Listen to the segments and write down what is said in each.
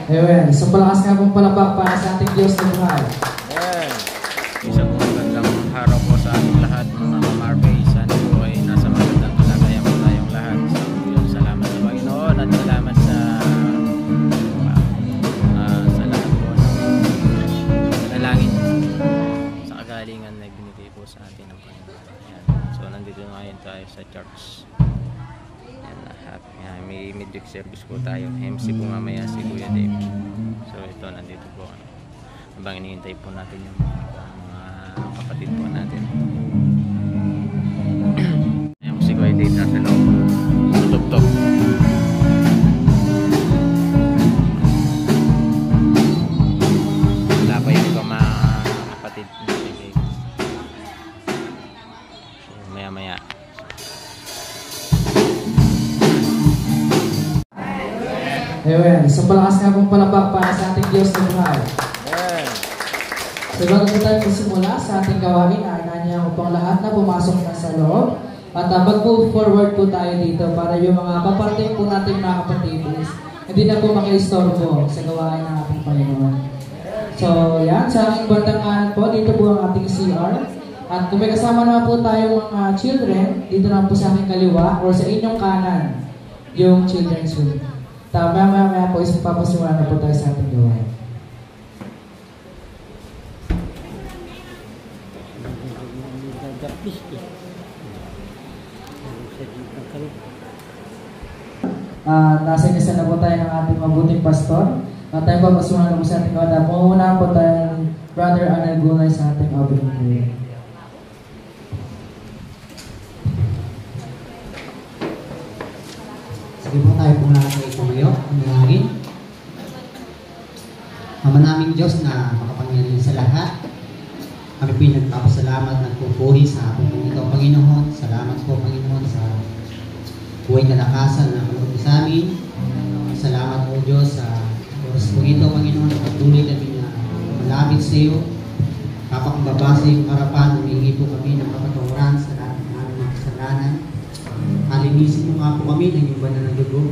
Ayan, isang palakas nga pong palakpak para sa ating Diyos na buhay. Ayan. Isang magandang araw po sa ating lahat, mga Marbay. Sana po ay nasa magandang kalagayan po tayong lahat. So, salamat sa Panginoon at salamat sa lahat po ng dalangin sa kagalingan na binigay po sa atin ng Panginoon. Ayan. So, nandito ngayon tayo sa church. May midweek service po tayo. MC po mamaya si Kuya Dave. So ito, nandito po. Habang inihintay po natin yung mga kapatid po natin. Ayan po si Kuya Dave nasa loob. Tutok-tok. Wala pa yung mga kapatid ni Kuya Dave. So maya-maya. Ayan, isang palakas nga pong palakpak para sa ating Diyos na buhay. So bago po tayo magsimula sa ating gawain, nanya ko pang lahat na pumasok na sa loob. At mag-move forward po tayo dito para yung mga kaparting po natin mga kapatid hindi na po makaistorbo sa gawain ng ating Panginoon. So yan, sa aking bandang kanan po, dito po ang ating CR. At kung may kasama naman po tayong mga children, dito naman po sa aking kaliwa or sa inyong kanan, yung children's room. Maya po isang papasimula na po tayo sa ating gawain. Nasa inisa na po tayo ng ating mabuting pastor. At tayo papasimula na po sa ating gawain. Muna po tayo ng Brother Anel Gulay sa ating opening prayer. Sige po tayo po lahat ay tumayo, manalangin. Ama naming Diyos na makapangyarihan sa lahat, kami pinagpapasalamat at pupuri sa pagpunta ito, Panginoon. Salamat po, Panginoon, sa buhay kalakasan na malapit sa amin. Salamat po, Diyos, sa oras po ito, Panginoon, na patuloy kami na malapit sa iyo. Kapag yung harapan, humingi po kami ng kapatawaran sa lahat ng aming kasalanan. Alinisin mo nga po kami ng iyong banal na dugo.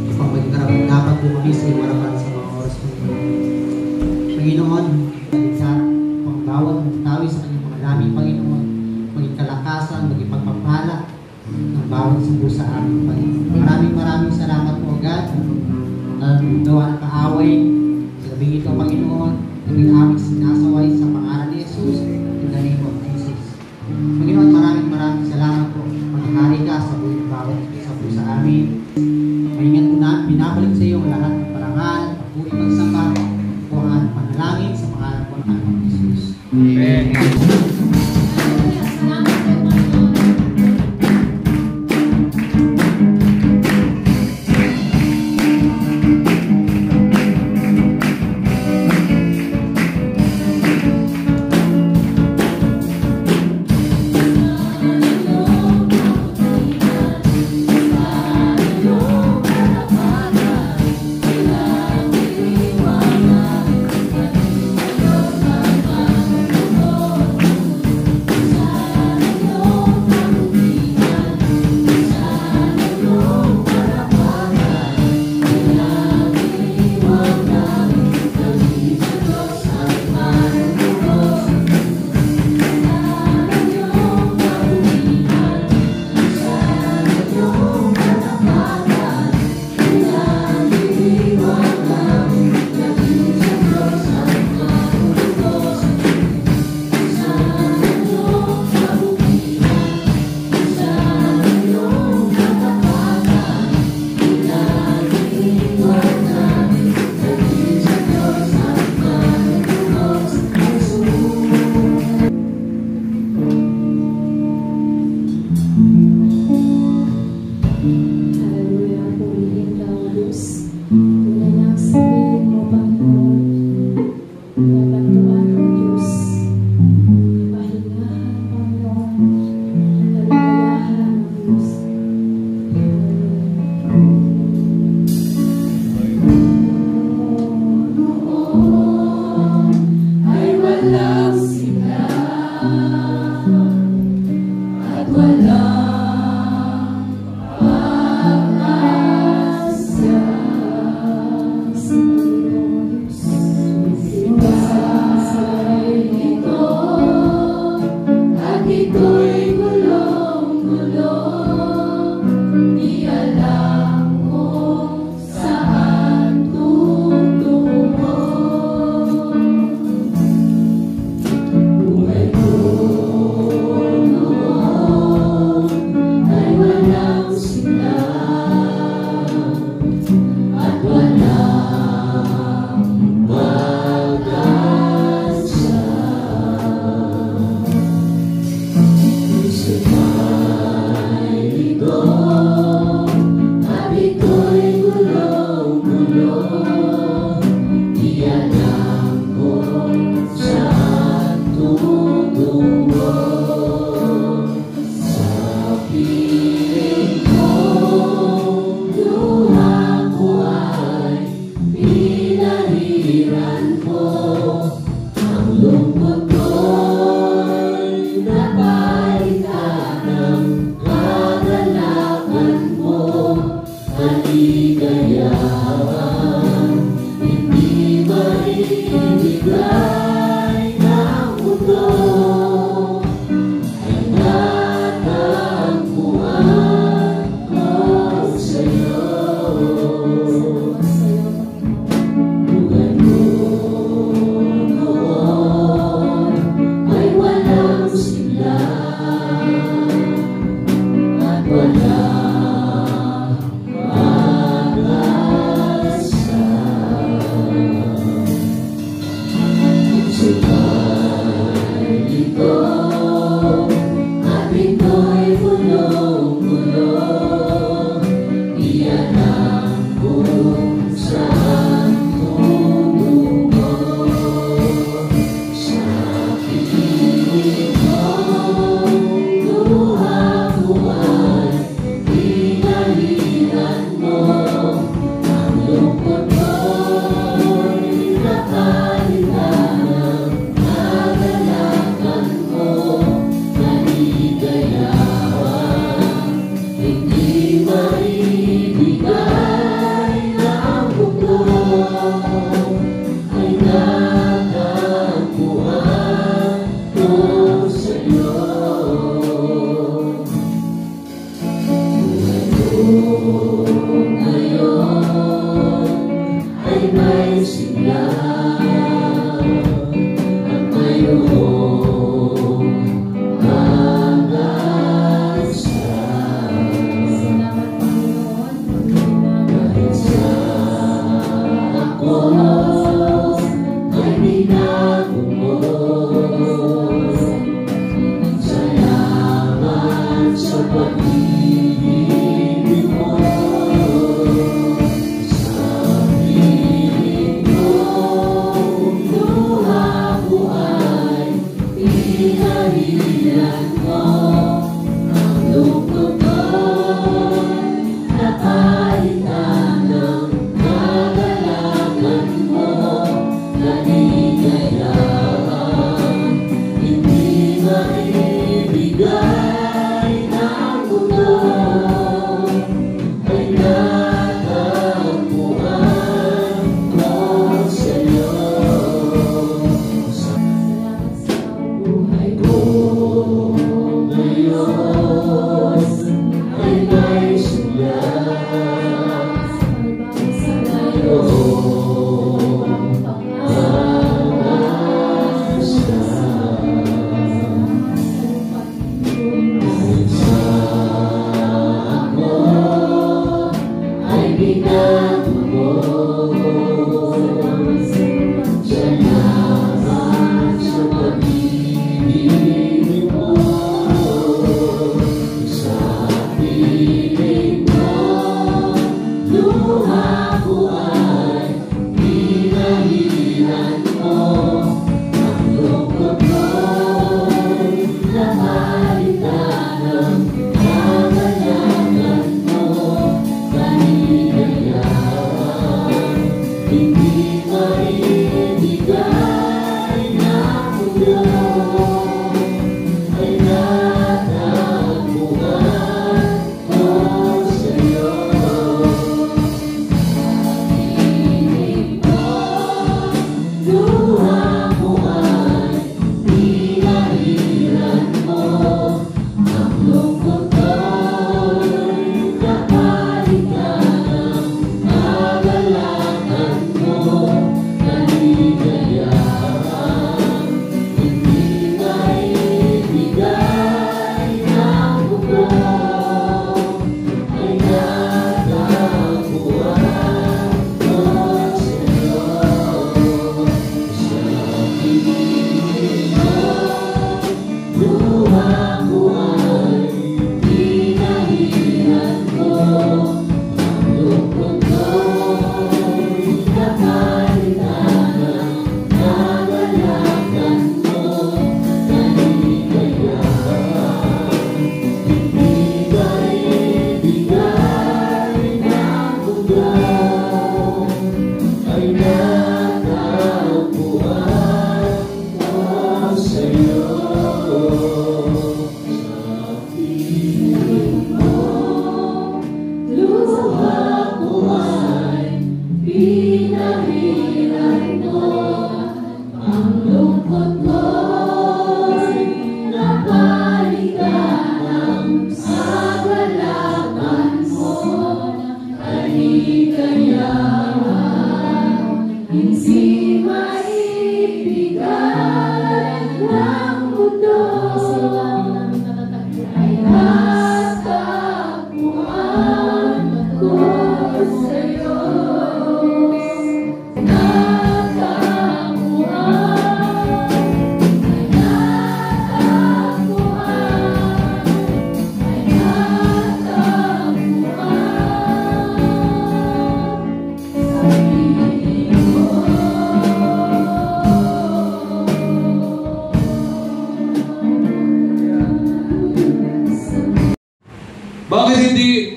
Upang maging karapat dapat po kami sa iyong harapan sa mga oras po. Panginoon, sa pangbawat magtawi sa kanyang mga labi, Panginoon, maging kalakasan, maging pagpapala ng bawat subo sa amin, Panginoon. Maraming salamat po agad na gawa ng kaaway sa gabing ito, Panginoon, naging aming sinasaway sa pangalan ni Jesus in the name of Jesus. Panginoon, maraming salamat po. Maghari ka sa buhay ng bawat isa po sa amin. Maingat po na, binabalik sa iyo lahat ng parangal, pagpuri, pagsamba, po ang panalangin sa pangalan po ng anak ng Jesus. Amen.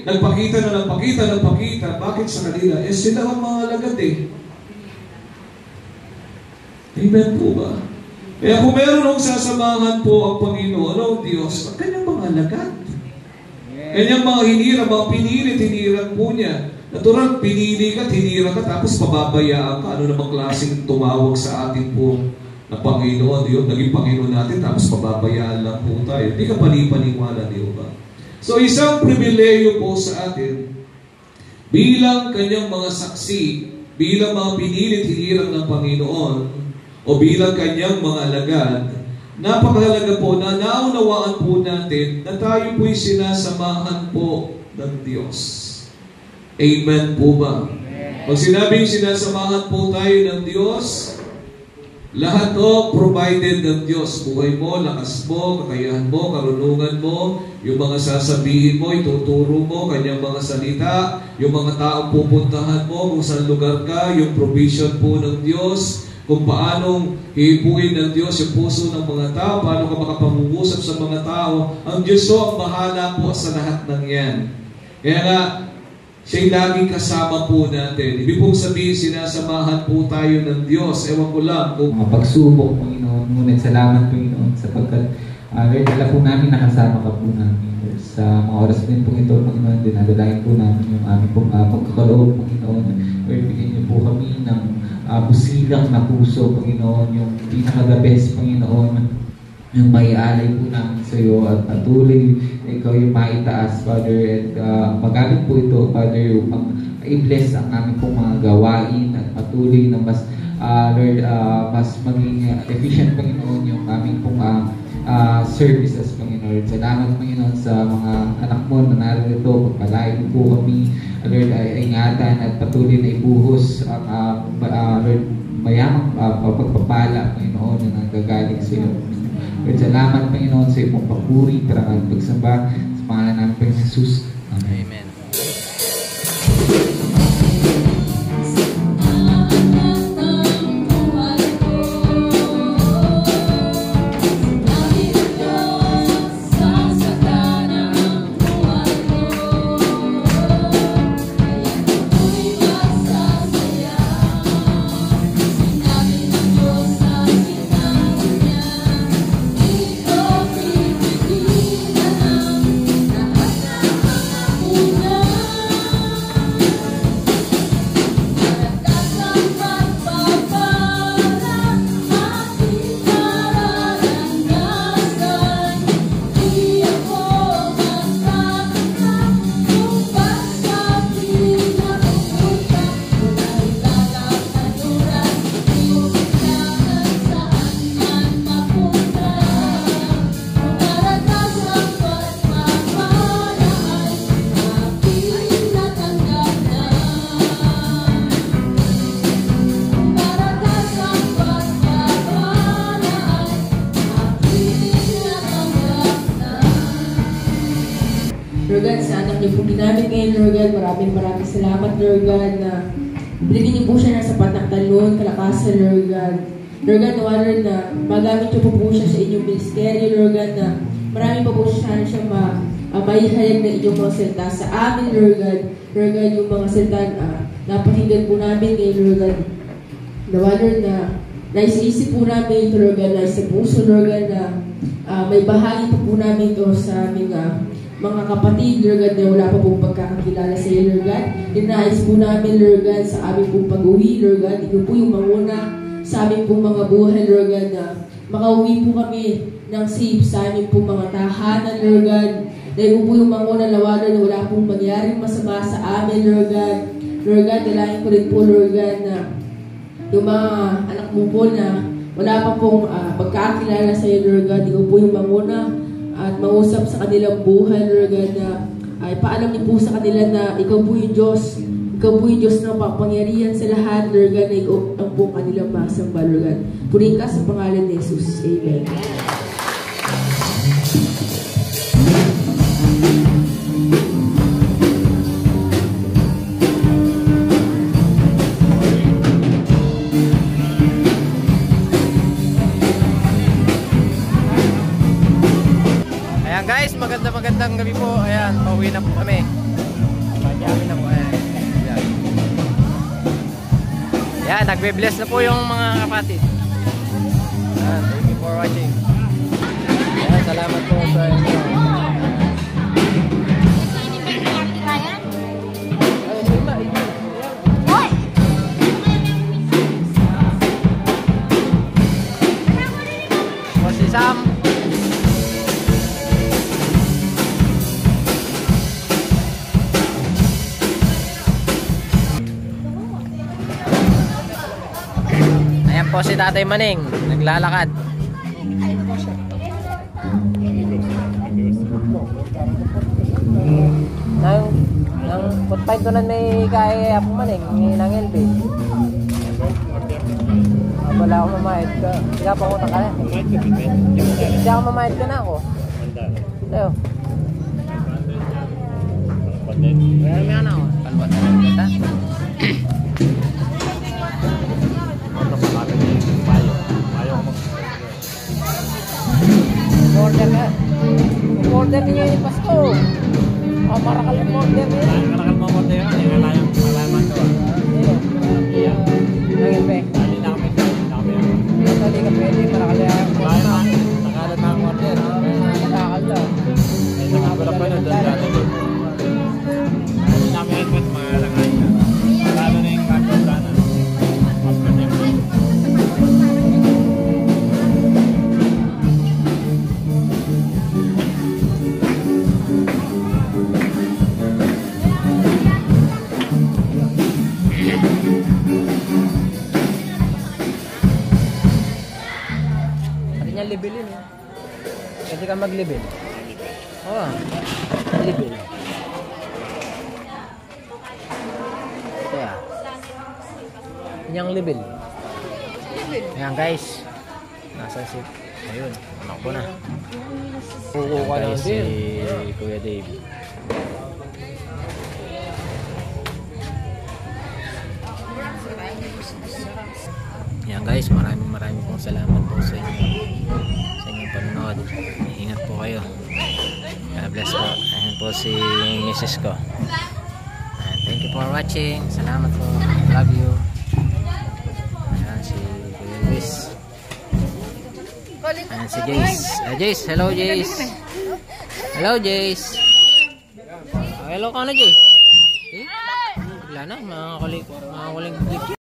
nagpakita na nagpakita. Bakit sa kanila? Sila ang mga alagad eh. Amen po ba? Kaya kung meron akong sasamahan po ang Panginoon, ang Diyos, ang kanyang mga alagad. Kanyang mga hinirang, mga pinilit, hinirang po niya. Natural, pinili ka, hinirang ka, tapos pababayaan ka. Ano namang klaseng tumawag sa atin po na Panginoon, Diyos, naging Panginoon natin, tapos pababayaan lang po tayo. Hindi ka panipaniwala, di ba? So, isang pribileyo po sa atin, bilang kanyang mga saksi, bilang mga pinilit hinirang ng Panginoon, o bilang kanyang mga alagad, napakahalaga po na naunawaan po natin na tayo po'y sinasamahan po ng Diyos. Amen po ba? Pag sinabing sinasamahan po tayo ng Diyos, lahat o provided ng Diyos. Buhay mo, lakas mo, kakayahan mo, karunungan mo, yung mga sasabihin mo, ituturo mo, kanyang mga salita, yung mga taong pupuntahan mo, kung saan lugar ka, yung provision po ng Diyos, kung paanong hihipuin ng Diyos yung puso ng mga tao, paano ka makapangungusap sa mga tao. Ang Diyos ang bahala po sa lahat ng yan. Kaya nga, siya'y laging kasama po natin. Ibig pong sabihin, sinasamahan po tayo ng Diyos. Ewan ko lang kung mga pagsubok, Panginoon. Ngunit salamat, Panginoon, sapagkat Lord, dala po namin nakasama ka po namin. Lord, sa mga oras din po ito, Panginoon, dinadalahin po namin yung aming pong pagkakaloob, Panginoon. Lord, bigyan niyo po kami ng busilang na puso, Panginoon, yung pinaka-the best, Panginoon, yung maialay po namin sa iyo at patuloy ikaw yung maitaas, Father, at magamit po ito, Father, upang i-bless ang aming pong mga gawain at patuloy na mas, Lord, mas maging efficient, Panginoon, yung aming pong services, Panginoon. Salamat, Panginoon, sa mga anak mo na narito. Pagpalain po kami, Lord, ay ingatan at patuloy na ibuhos ang Lord, mayamang pagpapala, Panginoon, na nanggagaling sa iyo. Lord, salamat, Panginoon, sa iyong papuri, parangal pagsamba sa pangalan namin, Panginoon Jesus. Amen. Amen. Lord God, sa anak niyo po ginamit ngayon, Lord God, maraming salamat, Lord God, na binigyan niyo po siya ng sapat na talon, kalakasan, Lord God. Lord God, Lord, na magamit niyo po siya sa inyong ministeryo, Lord God, na marami pa po siya maihayag na inyong mga salita sa amin, Lord God. Lord God, yung mga salita napakinggan po namin ngayon, Lord God. Lord, na naisip po namin ito, Lord God, naisip puso, Lord God, na may bahagi po namin ito sa aming mga kapatid, Lord God, na wala pa pong pagkakakilala sa iyo, Lord God. Dinais po namin, Lord God, sa aming pong pag-uwi, Lord God. Ito po yung manguna sa aming pong mga buhay, Lord God, na makauwi po kami ng safe sa aming pong mga tahanan, Lord God. Dahil po yung manguna lawanan na wala pong mangyaring masama sa amin, Lord God. Lord God, dalangin ko rin po, Lord God, na yung mga anak mo po na wala pa pong pagkakilala sa iyo, Lord God. Ikaw po yung manguna at mausap sa kanilang buhay, Lord God, na ay paalam niyo po sa kanila na ikaw po yung Diyos. Ikaw po yung Diyos na papangyarihan sa lahat, Lord God, na ikaw ang po kanilang masamba, Lord God. Purihin ka sa pangalan ni Jesus. Amen. Ayan guys, magandang gabi po. Ayan, pauwi na po kami. Yan, nagbe-bless na po yung mga kapatid. Yan, thank you for watching. Yan, salamat po sa inyo. Si Sam. Ayan po si Tatay Maning, naglalakad. Nang putpay to na may kaya Apo Maning, ng LB. Wala akong mamahid ka. Hindi ka pangutang ka na. Hindi ako mamahid ka na ako. Tayo. Marami ka na ako. Kalwat na lang kita. Order ka. Order niyo yung Pasko. O, marakal yung order niyo. Marakal mo order yun. Hindi nga layang malaman ko. Nangilpe. Hindi ka pwede para kaya nakalat na ang order. Nakakal daw. Nakabalak pa yun doon dati. Hindi namin helmet malalangay ka. Lalo na yung kanto sana. Libelin eh. Pwede ka mag-libel. Oo. Libel. Ito ya. Yang libel. Ayan guys. Nasa si... Ayun. Anak ko na. Kuko ka lang si Kuya Dave. Ayan guys. Maraming pong salamat po sa inyo. Sa inyong panonood. Ingat po kayo. God bless po. Ayan po si Mrs. ko. And thank you for watching. Salamat po. Love you. Ayan si Kuya Luis. Ayan si Jace. Jace. Hello Jace. Hello Jace. Hello ka na Jace. Wala na. Mga kuling